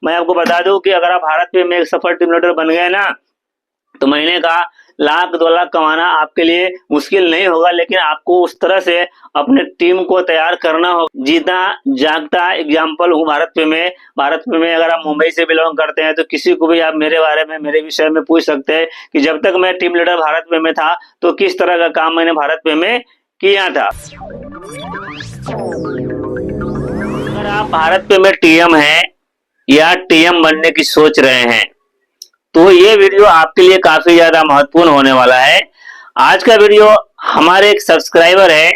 मैं आपको बता दूं कि अगर आप भारत पे में एक सफल टीम लीडर बन गए ना, तो महीने का 1 लाख 2 लाख कमाना आपके लिए मुश्किल नहीं होगा, लेकिन आपको उस तरह से अपने टीम को तैयार करना होगा। जीता जागता एग्जाम्पल हूँ भारत पे में। अगर आप मुंबई से बिलोंग करते हैं तो किसी को भी आप मेरे बारे में, मेरे विषय में पूछ सकते हैं कि जब तक मैं टीम लीडर भारत पे में था तो किस तरह का काम मैंने भारत पे में किया था। अगर आप भारत पे में टीएम हैं या टीएम बनने की सोच रहे हैं तो ये वीडियो आपके लिए काफी ज्यादा महत्वपूर्ण होने वाला है। आज का वीडियो हमारे एक सब्सक्राइबर है,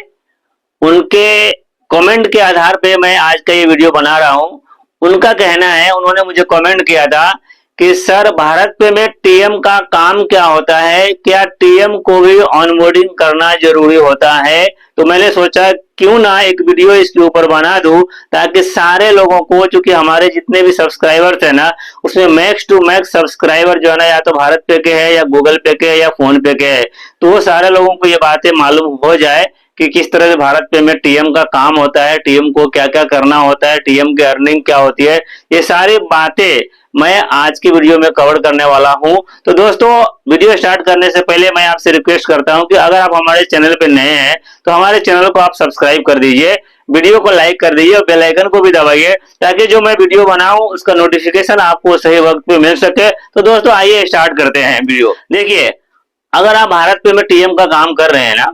उनके कमेंट के आधार पे मैं आज का ये वीडियो बना रहा हूँ। उनका कहना है, उन्होंने मुझे कमेंट किया था कि सर भारत पे में टीएम का काम क्या होता है, क्या टीएम को भी ऑनबोर्डिंग करना जरूरी होता है। तो मैंने सोचा क्यों ना एक वीडियो इसके ऊपर बना दूं, ताकि सारे लोगों को, चूंकि हमारे जितने भी सब्सक्राइबर्स है ना, उसमें मैक्स टू मैक्स सब्सक्राइबर जो है ना या तो भारत पे के है या गूगल पे के है या फोन पे के है, तो वो सारे लोगों को ये बातें मालूम हो जाए कि किस तरह से भारत पे में टीएम का काम होता है, टीएम को क्या क्या करना होता है, टीएम की अर्निंग क्या होती है। ये सारी बातें मैं आज की वीडियो में कवर करने वाला हूं। तो दोस्तों, वीडियो स्टार्ट करने से पहले मैं आपसे रिक्वेस्ट करता हूं कि अगर आप हमारे चैनल पे नए हैं तो हमारे चैनल को आप सब्सक्राइब कर दीजिए, वीडियो को लाइक कर दीजिए और बेल आइकन को भी दबाइए, ताकि जो मैं वीडियो बनाऊं उसका नोटिफिकेशन आपको सही वक्त पे मिल सके। तो दोस्तों आइए स्टार्ट करते हैं वीडियो। देखिए, अगर आप भारत पे में टीएम का काम कर रहे हैं ना,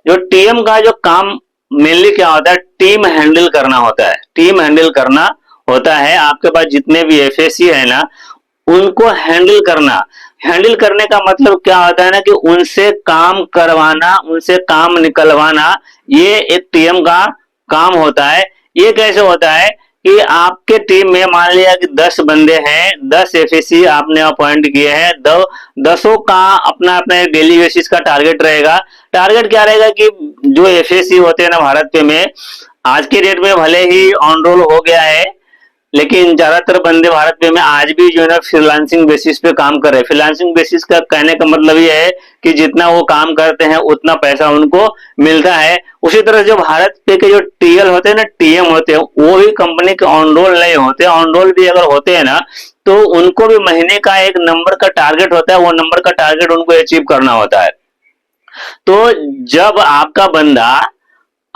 जो टीएम का जो काम मेनली क्या होता है, टीम हैंडल करना होता है। टीम हैंडल करना होता है, आपके पास जितने भी एफएसी है ना, उनको हैंडल करना। हैंडल करने का मतलब क्या होता है ना, कि उनसे काम करवाना, उनसे काम निकलवाना, ये एक टीएम का काम होता है। ये कैसे होता है कि आपके टीम में मान लिया कि 10 बंदे हैं, 10 एफएसी आपने अपॉइंट किए हैं, 10 का अपना अपना डेली बेसिस का टारगेट रहेगा। टारगेट क्या रहेगा कि जो एफएसी होते हैं ना भारत पे में, आज के डेट में भले ही ऑन रोल हो गया है, लेकिन ज्यादातर बंदे भारत में आज भी जो है ना फ्रीलांसिंग बेसिस पे काम कर रहे हैं। फ्रीलांसिंग बेसिस का कहने का मतलब ये है कि जितना वो काम करते हैं उतना पैसा उनको मिलता है। उसी तरह जो भारत पे के जो टीएल होते हैं ना, टीएम होते हैं, वो भी कंपनी के ऑन रोल नहीं होते। ऑन रोल भी अगर होते हैं ना तो उनको भी महीने का एक नंबर का टारगेट होता है, वो नंबर का टारगेट उनको अचीव करना होता है। तो जब आपका बंदा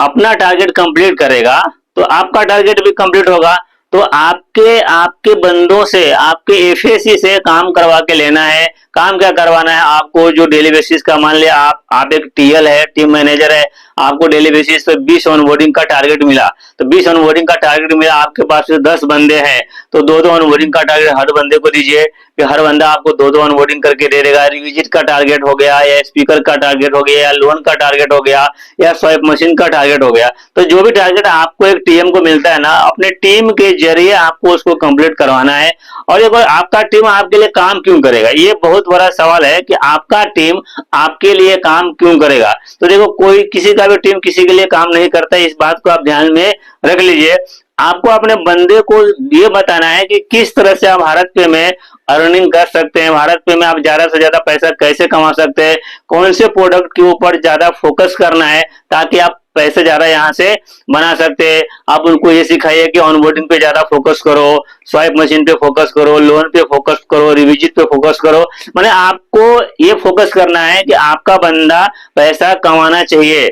अपना टारगेट कंप्लीट करेगा तो आपका टारगेट भी कंप्लीट होगा। तो आपके आपके बंदों से, आपके एफएसी से काम करवा के लेना है। काम क्या करवाना है आपको, जो डेली बेसिस का, मान लिया आप एक टीएल है, टीम मैनेजर है, आपको डेली बेसिस पे 20 ऑनबोर्डिंग का टारगेट मिला। तो 20 ऑनबोर्डिंग का टारगेट मिला, आपके पास 10 बंदे हैं तो 2-2 ऑनबोर्डिंग का टारगेट हर बंदे को दीजिए, कि हर बंदा आपको 2-2 ऑनबोर्डिंग करके दे देगा। रिविजिट का टारगेट हो गया, या स्पीकर का टारगेट हो गया, या लोन का टारगेट हो गया, या स्वाइप मशीन का टारगेट हो गया। तो जो भी टारगेट आपको एक टीएम को मिलता है ना, अपने टीम के जरिए आपको उसको कंप्लीट करवाना है। और देखो, आपका टीम आपके लिए काम क्यों करेगा, ये बहुत बड़ा सवाल है कि आपका टीम आपके लिए काम क्यों करेगा। तो देखो, कोई किसी का भी टीम किसी के लिए काम नहीं करता, इस बात को आप ध्यान में रख लीजिए। आपको अपने बंदे को ये बताना है कि किस तरह से आप भारत पे में अर्निंग कर सकते हैं, भारत पे में आप ज्यादा से ज्यादा पैसा कैसे कमा सकते हैं, कौन से प्रोडक्ट के ऊपर ज्यादा फोकस करना है ताकि आप पैसे ज्यादा यहाँ से बना सकते हैं। आप उनको ये सिखाइए कि ऑनबोर्डिंग पे ज्यादा फोकस करो, स्वाइप मशीन पे फोकस करो, लोन पे फोकस करो, रिविजिट पे फोकस करो। माने आपको ये फोकस करना है कि आपका बंदा पैसा कमाना चाहिए,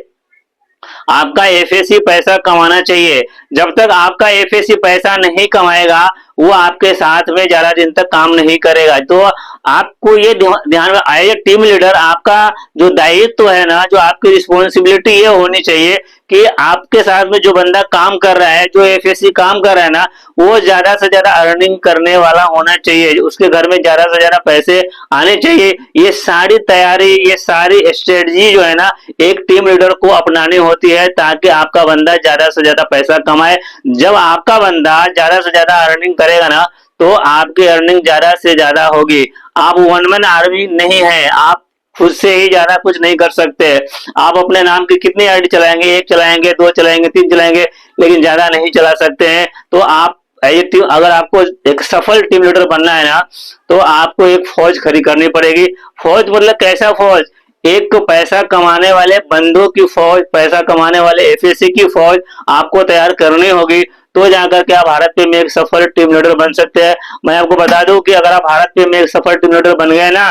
आपका एफएसी पैसा कमाना चाहिए। जब तक आपका एफएसी पैसा नहीं कमाएगा, वो आपके साथ में ज्यादा दिन तक काम नहीं करेगा। तो आपको ये ध्यान में आए, टीम लीडर आपका जो दायित्व है ना, जो आपकी रिस्पॉन्सिबिलिटी ये होनी चाहिए कि आपके साथ में जो बंदा काम कर रहा है, जो एफएसी काम कर रहा है ना, वो ज्यादा से ज्यादा अर्निंग करने वाला होना चाहिए, उसके घर में ज्यादा से ज्यादा पैसे आने चाहिए। ये सारी तैयारी, ये सारी स्ट्रेटजी जो है ना, एक टीम लीडर को अपनानी होती है ताकि आपका बंदा ज्यादा से ज्यादा पैसा कमाए। जब आपका बंदा ज्यादा से ज्यादा अर्निंग करेगा ना, तो आपकी अर्निंग ज्यादा से ज्यादा होगी। आप वन मैन आर्मी नहीं है, आप खुद से ही ज्यादा कुछ नहीं कर सकते। आप अपने नाम की कितनी आईडी चलाएंगे, 1 चलाएंगे, 2 चलाएंगे, 3 चलाएंगे, लेकिन ज्यादा नहीं चला सकते हैं। तो आप अगर आपको एक सफल टीम लीडर बनना है ना, तो आपको एक फौज खड़ी करनी पड़ेगी। फौज मतलब कैसा फौज, एक तो पैसा कमाने वाले बंदों की फौज, पैसा कमाने वाले एफएसी की फौज आपको तैयार करनी होगी। तो जाकर के आप भारत पे में एक सफल टीम लीडर बन सकते हैं। मैं आपको बता दूं कि अगर आप भारत पे में एक सफल टीम लीडर बन गए ना,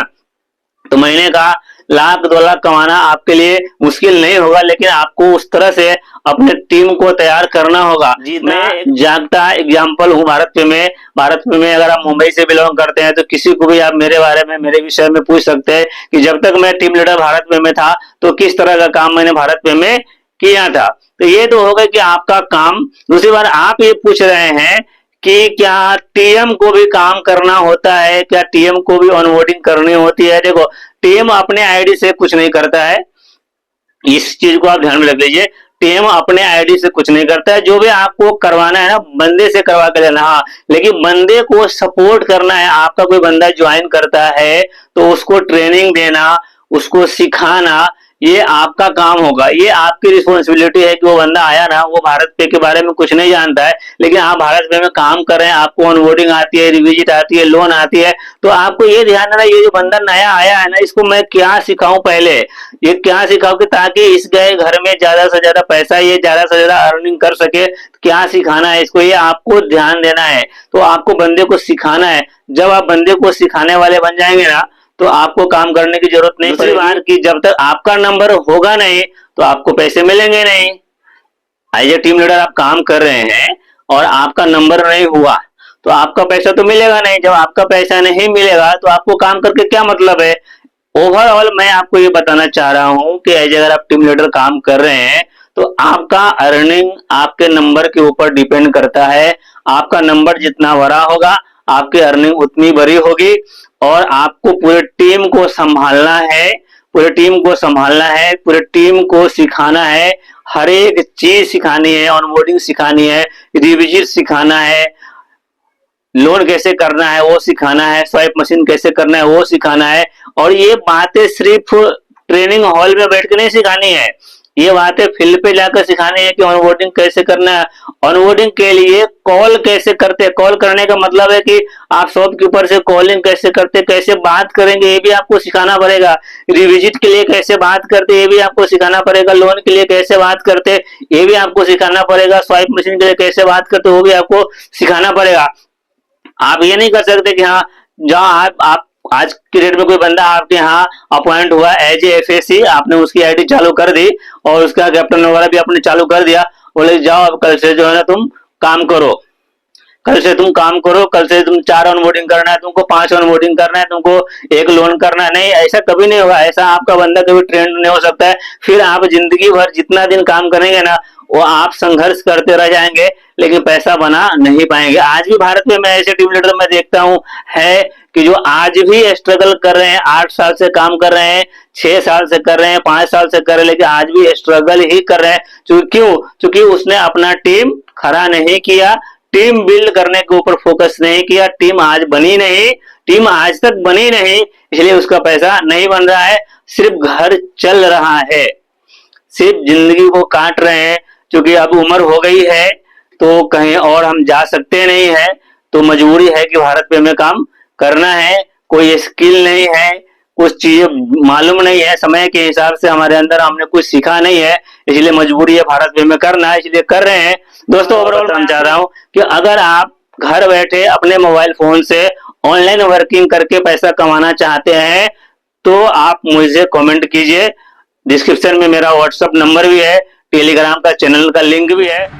तो महीने का लाख 2 लाख कमाना आपके लिए मुश्किल नहीं होगा, लेकिन आपको उस तरह से अपने टीम को तैयार करना होगा। जी, मैं एक जागता एग्जाम्पल हूँ भारत पे में। भारत पे में अगर आप मुंबई से बिलोंग करते हैं तो किसी को भी आप मेरे बारे में, मेरे विषय में पूछ सकते हैं कि जब तक मैं टीम लीडर भारत पे में था तो किस तरह का काम मैंने भारत पे में किया था। तो ये तो होगा कि आपका काम। दूसरी बार आप ये पूछ रहे हैं कि क्या टीएम को भी काम करना होता है, क्या टीएम को भी ऑनबोर्डिंग करनी होती है। देखो, टीएम अपने आईडी से कुछ नहीं करता है, इस चीज को आप ध्यान में रख लीजिए। टीएम अपने आईडी से कुछ नहीं करता है, जो भी आपको करवाना है ना बंदे से करवा के लेना। हाँ, लेकिन बंदे को सपोर्ट करना है। आपका कोई बंदा ज्वाइन करता है तो उसको ट्रेनिंग देना, उसको सिखाना, ये आपका काम होगा। ये आपकी रिस्पॉन्सिबिलिटी है कि वो बंदा आया ना, वो भारत पे के बारे में कुछ नहीं जानता है, लेकिन आप भारत पे में काम कर रहे हैं, आपको ऑनबोर्डिंग आती है, रिविजिट आती है, लोन आती है, तो आपको ये ध्यान देना, ये जो बंदा नया आया है ना, इसको मैं क्या सिखाऊं पहले, ये क्या सिखाऊं कि ताकि इस गए घर में ज्यादा से ज्यादा पैसा, ये ज्यादा से ज्यादा अर्निंग कर सके। क्या सिखाना है इसको, ये आपको ध्यान देना है। तो आपको बंदे को सिखाना है। जब आप बंदे को सिखाने वाले बन जाएंगे ना, तो आपको काम करने की जरूरत नहीं पड़ेगी कि जब तक आपका नंबर होगा नहीं तो आपको पैसे मिलेंगे नहीं। एज ए टीम लीडर आप काम कर रहे हैं और आपका नंबर नहीं हुआ तो आपका पैसा तो मिलेगा नहीं। जब आपका पैसा नहीं मिलेगा तो आपको काम करके क्या मतलब है। ओवरऑल मैं आपको ये बताना चाह रहा हूं कि एज अगर आप टीम लीडर काम कर रहे हैं तो आपका अर्निंग आपके नंबर के ऊपर डिपेंड करता है। आपका नंबर जितना बड़ा होगा आपकी अर्निंग उतनी बड़ी होगी। और आपको पूरे टीम को संभालना है, पूरे टीम को संभालना है, पूरे टीम को सिखाना है, हर एक चीज सिखानी है, ऑनबोर्डिंग सिखानी है, रिविजिट सिखाना है, लोन कैसे करना है वो सिखाना है, स्वाइप मशीन कैसे करना है वो सिखाना है। और ये बातें सिर्फ ट्रेनिंग हॉल में बैठ के नहीं सिखानी है, ये बातें फील्ड पे जाकर सिखानी है कि ऑनबोर्डिंग कैसे करना है। ऑनबोर्डिंग के लिए कॉल कैसे करते हैं, कॉल करने का मतलब है कि आप शॉपकीपर से कॉलिंग कैसे करते, कैसे बात करेंगे ये भी आपको सिखाना पड़ेगा। रिविजिट के लिए कैसे बात करते ये भी आपको सिखाना पड़ेगा। लोन के लिए कैसे बात करते ये भी आपको सिखाना पड़ेगा। स्वाइप मशीन के लिए कैसे बात करते वो भी आपको सिखाना पड़ेगा। आप ये नहीं कर सकते कि हाँ, जहाँ आप आज की डेट में कोई बंदा आपके यहाँ अपॉइंट हुआ एज ए एफएसी, आपने उसकी आईडी चालू कर दी और उसका कैप्टन वगैरह भी आपने चालू कर दिया, बोले जाओ अब कल से जो है ना तुम काम करो, कल से तुम काम करो, कल से तुम 4 ऑनबोर्डिंग करना है, तुमको 5 ऑनबोर्डिंग करना है, तुमको 1 लोन करना है। नहीं, ऐसा कभी नहीं होगा। ऐसा आपका बंदा कभी ट्रेंड नहीं हो सकता है। फिर आप जिंदगी भर जितना दिन काम करेंगे ना वो आप संघर्ष करते रह जाएंगे लेकिन पैसा बना नहीं पाएंगे। आज भी भारत में मैं ऐसे टीम लीडर मैं देखता हूँ है कि जो आज भी स्ट्रगल कर रहे हैं, 8 साल से काम कर रहे हैं, 6 साल से कर रहे हैं, 5 साल से कर रहे हैं, लेकिन आज भी स्ट्रगल ही कर रहे हैं। क्यों? क्योंकि उसने अपना टीम खड़ा नहीं किया, टीम बिल्ड करने के ऊपर फोकस नहीं किया। टीम आज बनी नहीं, टीम आज तक बनी नहीं, इसलिए उसका पैसा नहीं बन रहा है, सिर्फ घर चल रहा है, सिर्फ जिंदगी को काट रहे हैं। क्योंकि अब उम्र हो गई है तो कहीं और हम जा सकते नहीं है, तो मजबूरी है कि भारत पे हमें काम करना है। कोई स्किल नहीं है, कुछ चीजें मालूम नहीं है, समय के हिसाब से हमारे अंदर हमने कुछ सीखा नहीं है, इसलिए मजबूरी है भारत पे में करना है, इसलिए कर रहे हैं। दोस्तों, ओवरऑल मैं चाह रहा हूँ कि अगर आप घर बैठे अपने मोबाइल फोन से ऑनलाइन वर्किंग करके पैसा कमाना चाहते हैं तो आप मुझे कमेंट कीजिए। डिस्क्रिप्शन में मेरा व्हाट्सएप नंबर भी है, टेलीग्राम का चैनल का लिंक भी है।